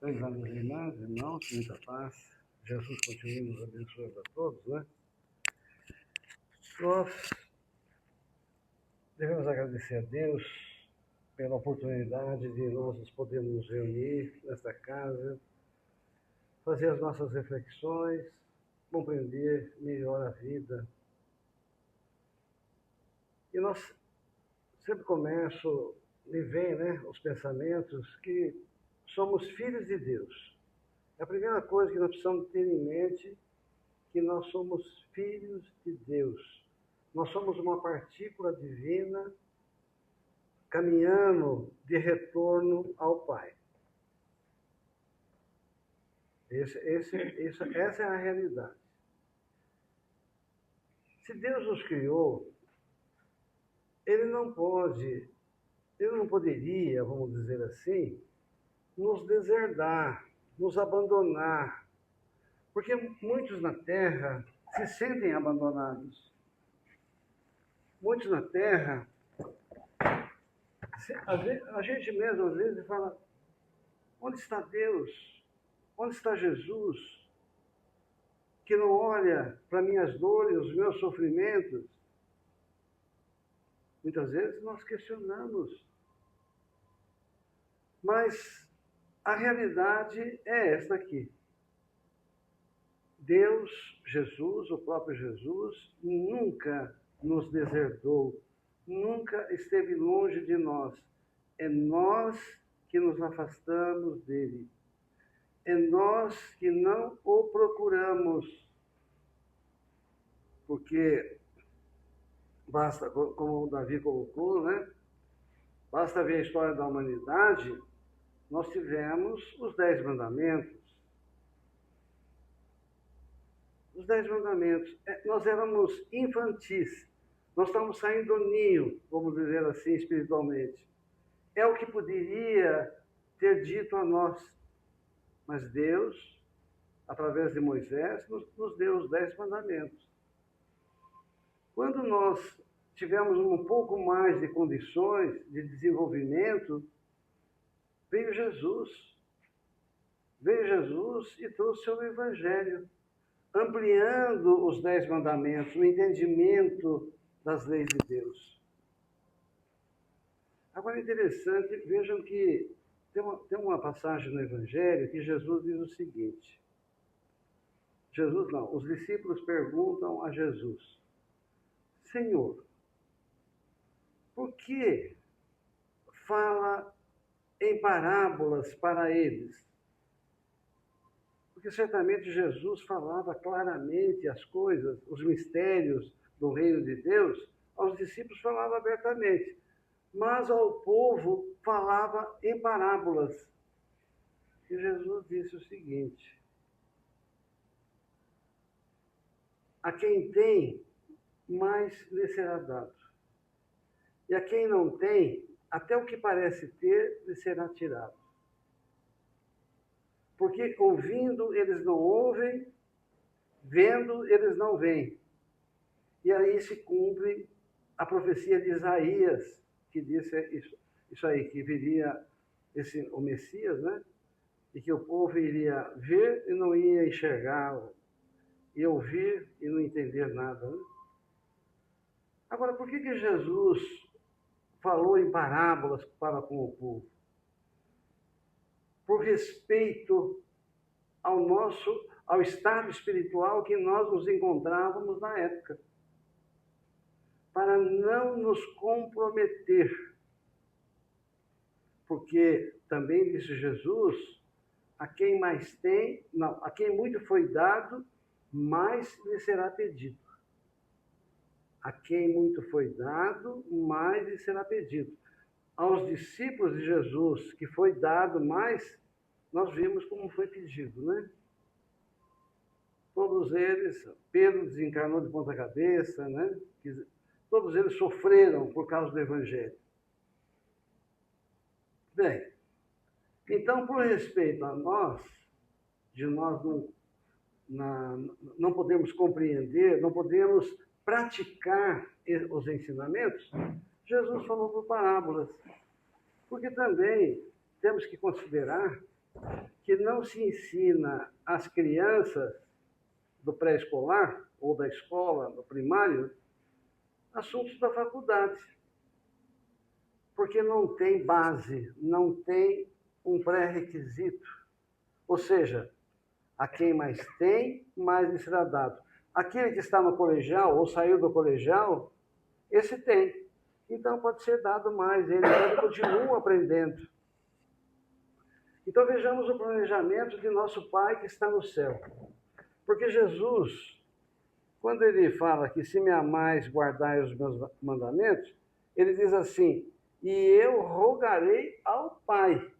Meus amigos e irmãos, muita paz. Jesus continue nos abençoando a todos, né? Nós devemos agradecer a Deus pela oportunidade de nós nos podermos nos reunir nesta casa, fazer as nossas reflexões, compreender melhor a vida. E nós sempre me vem, né, os pensamentos que somos filhos de Deus. A primeira coisa que nós precisamos ter em mente que nós somos filhos de Deus. Nós somos uma partícula divina caminhando de retorno ao Pai. Essa é a realidade. Se Deus nos criou, Ele não poderia, vamos dizer assim, nos deserdar, nos abandonar, porque muitos na Terra se sentem abandonados. Muitos na Terra, a gente mesmo às vezes fala, onde está Deus? Onde está Jesus? Que não olha para minhas dores, os meus sofrimentos. Muitas vezes nós questionamos. Mas a realidade é esta aqui. Deus, Jesus, o próprio Jesus, nunca nos deserdou, nunca esteve longe de nós. É nós que nos afastamos dele. É nós que não o procuramos. Porque basta, como o Davi colocou, né? Basta ver a história da humanidade, nós tivemos os 10 mandamentos. Os 10 mandamentos. Nós éramos infantis. Nós estamos saindo do ninho, vamos dizer assim, espiritualmente. É o que poderia ter dito a nós. Mas Deus, através de Moisés, nos deu os 10 mandamentos. Quando nós tivemos um pouco mais de condições de desenvolvimento, veio Jesus. Veio Jesus e trouxe o seu Evangelho, ampliando os 10 mandamentos, o entendimento das leis de Deus. Agora é interessante, vejam que tem uma passagem no Evangelho que Jesus diz o seguinte. Os discípulos perguntam a Jesus, Senhor, por que fala em parábolas para eles? Porque certamente Jesus falava claramente as coisas, os mistérios do reino de Deus, aos discípulos falava abertamente, mas ao povo falava em parábolas. E Jesus disse o seguinte, a quem tem, mais lhe será dado. E a quem não tem, até o que parece ter, lhe será tirado. Porque ouvindo, eles não ouvem, vendo, eles não veem. E aí se cumpre a profecia de Isaías, que disse isso aí, que viria o Messias, né? E que o povo iria ver e não ia enxergar, e ouvir e não entender nada, né? Agora, por que Jesus falou em parábolas para com o povo? Por respeito ao estado espiritual que nós nos encontrávamos na época. Para não nos comprometer. Porque também disse Jesus, a quem muito foi dado, mais lhe será pedido. A quem muito foi dado, mais lhe será pedido. Aos discípulos de Jesus, que foi dado mais, nós vimos como foi pedido, né? Todos eles, Pedro desencarnou de ponta cabeça, né? Todos eles sofreram por causa do Evangelho. Bem, então, por respeito a nós, de nós não podemos compreender, não podemos praticar os ensinamentos, Jesus falou por parábolas. Porque também temos que considerar que não se ensina às crianças do pré-escolar ou da escola, do primário, assuntos da faculdade. Porque não tem base, não tem um pré-requisito. Ou seja, a quem mais tem, mais lhe será dado. Aquele que está no colegial ou saiu do colegial, esse tem. Então pode ser dado mais, ele continua aprendendo. Então vejamos o planejamento de nosso Pai que está no céu. Porque Jesus, quando ele fala que se me amais, guardai os meus mandamentos, ele diz assim, e eu rogarei ao Pai,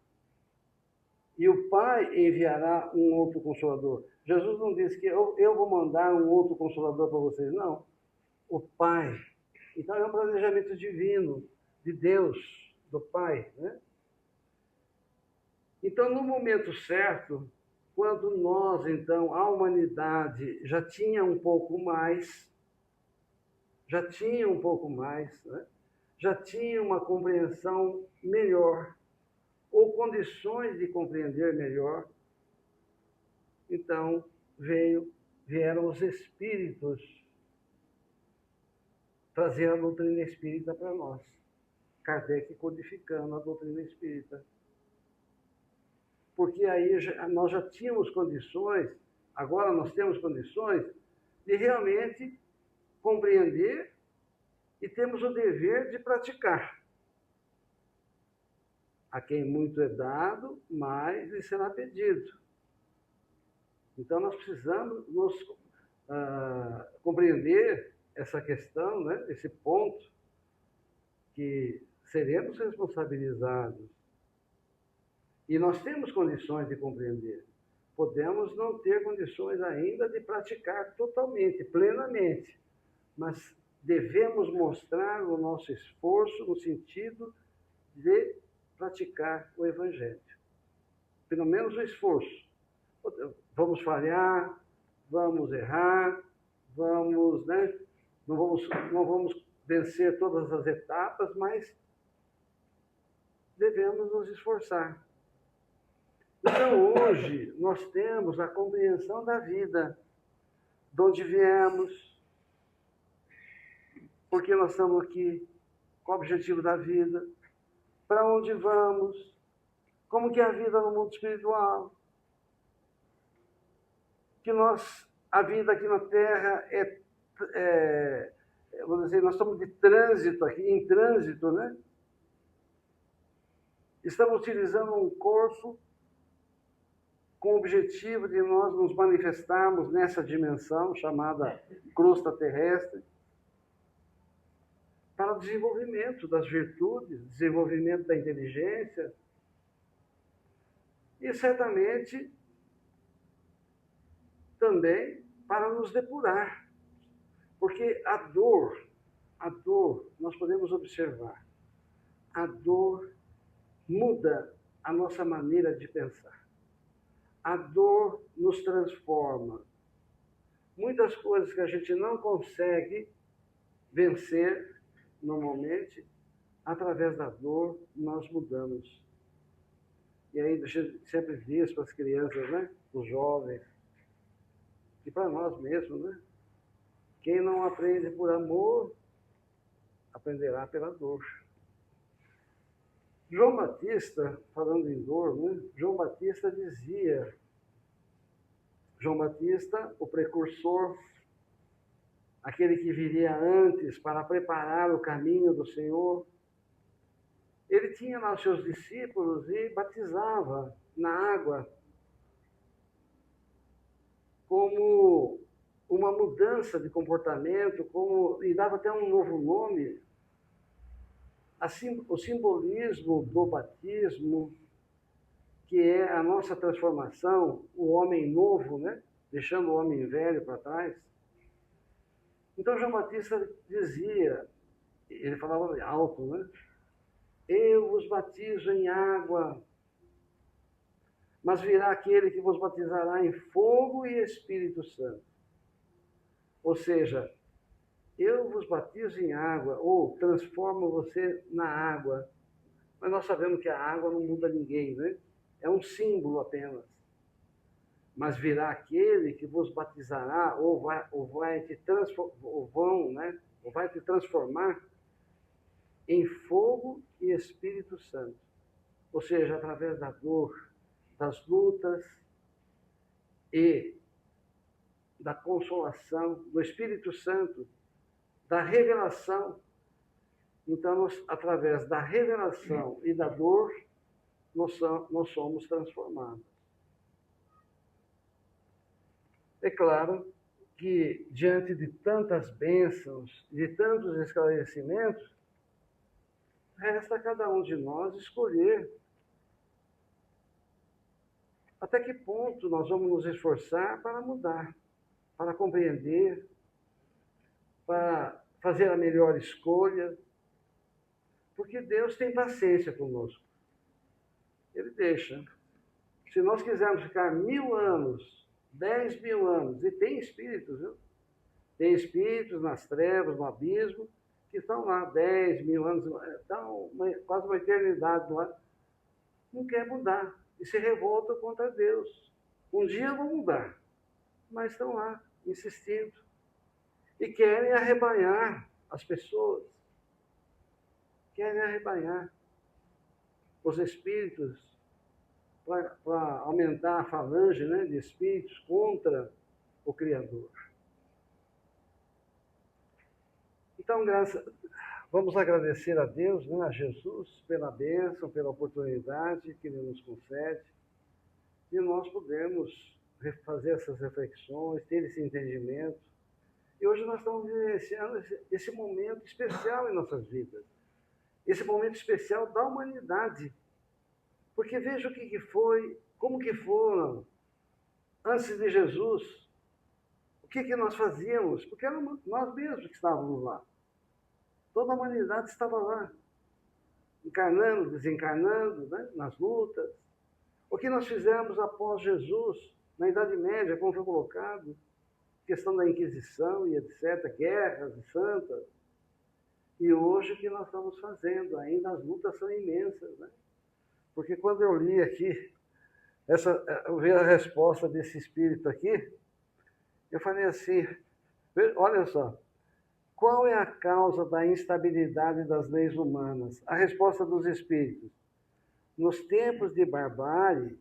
e o Pai enviará um outro Consolador. Jesus não disse que eu vou mandar um outro Consolador para vocês, não. O Pai. Então é um planejamento divino, de Deus, do Pai, né? Então, no momento certo, quando nós, então, a humanidade já tinha um pouco mais, né? Já tinha uma compreensão melhor, ou condições de compreender melhor, então vieram os espíritos trazer a doutrina espírita para nós. Kardec codificando a doutrina espírita. Porque aí nós já tínhamos condições, agora nós temos condições de realmente compreender e temos o dever de praticar. A quem muito é dado, mais lhe será pedido. Então nós precisamos compreender essa questão, né, esse ponto, que seremos responsabilizados. E nós temos condições de compreender. Podemos não ter condições ainda de praticar totalmente, plenamente, mas devemos mostrar o nosso esforço no sentido de praticar o Evangelho. Pelo menos o esforço. Vamos falhar, vamos errar, né? Não vamos vencer todas as etapas, mas devemos nos esforçar. Então, hoje, nós temos a compreensão da vida, de onde viemos, por que nós estamos aqui, qual o objetivo da vida, para onde vamos, como que é a vida no mundo espiritual. Que a vida aqui na Terra vamos dizer, nós estamos de trânsito aqui, em trânsito, né? Estamos utilizando um corpo com o objetivo de nós nos manifestarmos nessa dimensão chamada crosta terrestre, para o desenvolvimento das virtudes, desenvolvimento da inteligência, e certamente também para nos depurar. Porque a dor, nós podemos observar, a dor muda a nossa maneira de pensar. A dor nos transforma. Muitas coisas que a gente não consegue vencer normalmente, através da dor, nós mudamos. E aí a gente sempre diz para as crianças, né? Os jovens, e para nós mesmos, né? Quem não aprende por amor, aprenderá pela dor. João Batista, falando em dor, né? João Batista dizia, João Batista, o precursor, aquele que viria antes para preparar o caminho do Senhor, ele tinha lá os seus discípulos e batizava na água como uma mudança de comportamento, e dava até um novo nome. Assim, o simbolismo do batismo, que é a nossa transformação, o homem novo, né? Deixando o homem velho para trás. Então, João Batista dizia, ele falava alto, né? Eu vos batizo em água, mas virá aquele que vos batizará em fogo e Espírito Santo. Ou seja, eu vos batizo em água, ou transformo você na água. Mas nós sabemos que a água não muda ninguém, né? é um símbolo apenas. Mas virá aquele que vos batizará, ou vai te transformar em fogo e Espírito Santo. Ou seja, através da dor, das lutas e da consolação, do Espírito Santo, da revelação. Então, através da revelação e da dor, nós somos transformados. É claro que, diante de tantas bênçãos, de tantos esclarecimentos, resta a cada um de nós escolher até que ponto nós vamos nos esforçar para mudar, para compreender, para fazer a melhor escolha, porque Deus tem paciência conosco. Ele deixa. Se nós quisermos ficar 1000 anos, 10.000 anos, e tem espíritos, viu? Tem espíritos nas trevas, no abismo, que estão lá 10.000 anos, estão quase uma eternidade lá, não quer mudar e se revoltam contra Deus. Um dia vão mudar, mas estão lá, insistindo, e querem arrebanhar as pessoas, querem arrebanhar os espíritos para aumentar a falange, né, de espíritos contra o Criador. Então, vamos agradecer a Deus, né, a Jesus, pela bênção, pela oportunidade que Ele nos concede, e nós podemos fazer essas reflexões, ter esse entendimento. E hoje nós estamos vivenciando esse momento especial em nossas vidas, esse momento especial da humanidade. Porque veja o que foi, como que foram antes de Jesus, o que nós fazíamos, porque éramos nós mesmos que estávamos lá. Toda a humanidade estava lá, encarnando, desencarnando, né, nas lutas. O que nós fizemos após Jesus, na Idade Média, como foi colocado, questão da Inquisição e etc., guerras e santas. E hoje o que nós estamos fazendo, ainda as lutas são imensas, né? Porque quando eu li aqui, eu vi a resposta desse espírito aqui, eu falei assim, olha só, qual é a causa da instabilidade das leis humanas? A resposta dos espíritos: nos tempos de barbárie,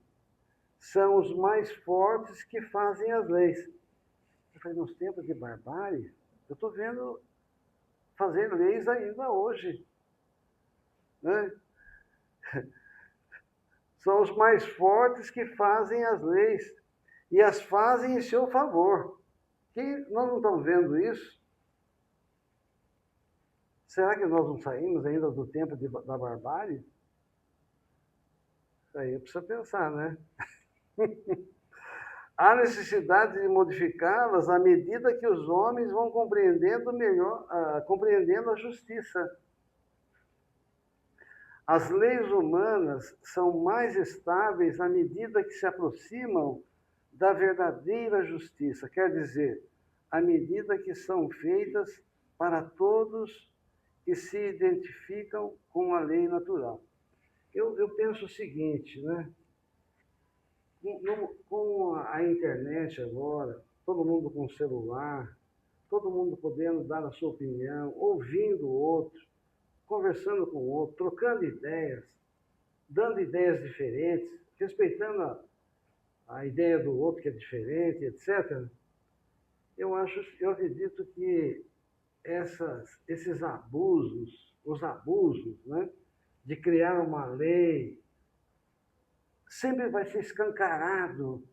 são os mais fortes que fazem as leis. Eu falei, nos tempos de barbárie? Eu estou vendo fazer leis ainda hoje, né? São os mais fortes que fazem as leis, e as fazem em seu favor. Nós não estamos vendo isso? Será que nós não saímos ainda do tempo da barbárie? Aí precisa pensar, né? Há necessidade de modificá-las à medida que os homens vão compreendendo compreendendo a justiça. As leis humanas são mais estáveis à medida que se aproximam da verdadeira justiça, quer dizer, à medida que são feitas para todos que se identificam com a lei natural. Eu penso o seguinte, né? Com a internet agora, todo mundo com celular, todo mundo podendo dar a sua opinião, ouvindo o outro, conversando com o outro, trocando ideias, dando ideias diferentes, respeitando a ideia do outro que é diferente, etc. Eu acredito que esses abusos, os abusos, né, de criar uma lei, sempre vai ser escancarado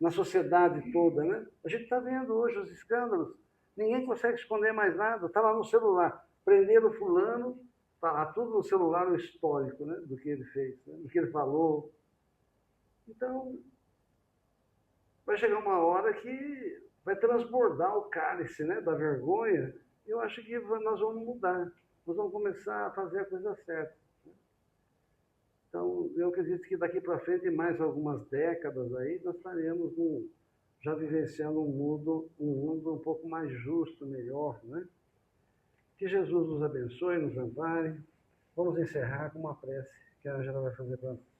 na sociedade toda, né? A gente está vendo hoje os escândalos, ninguém consegue esconder mais nada, está lá no celular. Prenderam o fulano, está lá tudo no celular, o histórico, né, do que ele fez, né, do que ele falou. Então, vai chegar uma hora que vai transbordar o cálice, né, da vergonha. Eu acho que nós vamos mudar, nós vamos começar a fazer a coisa certa. Então, eu acredito que daqui para frente, mais algumas décadas aí, nós estaremos já vivenciando um mundo um pouco mais justo, melhor, né? Que Jesus nos abençoe, nos ampare. Vamos encerrar com uma prece que a Angela vai fazer para nós.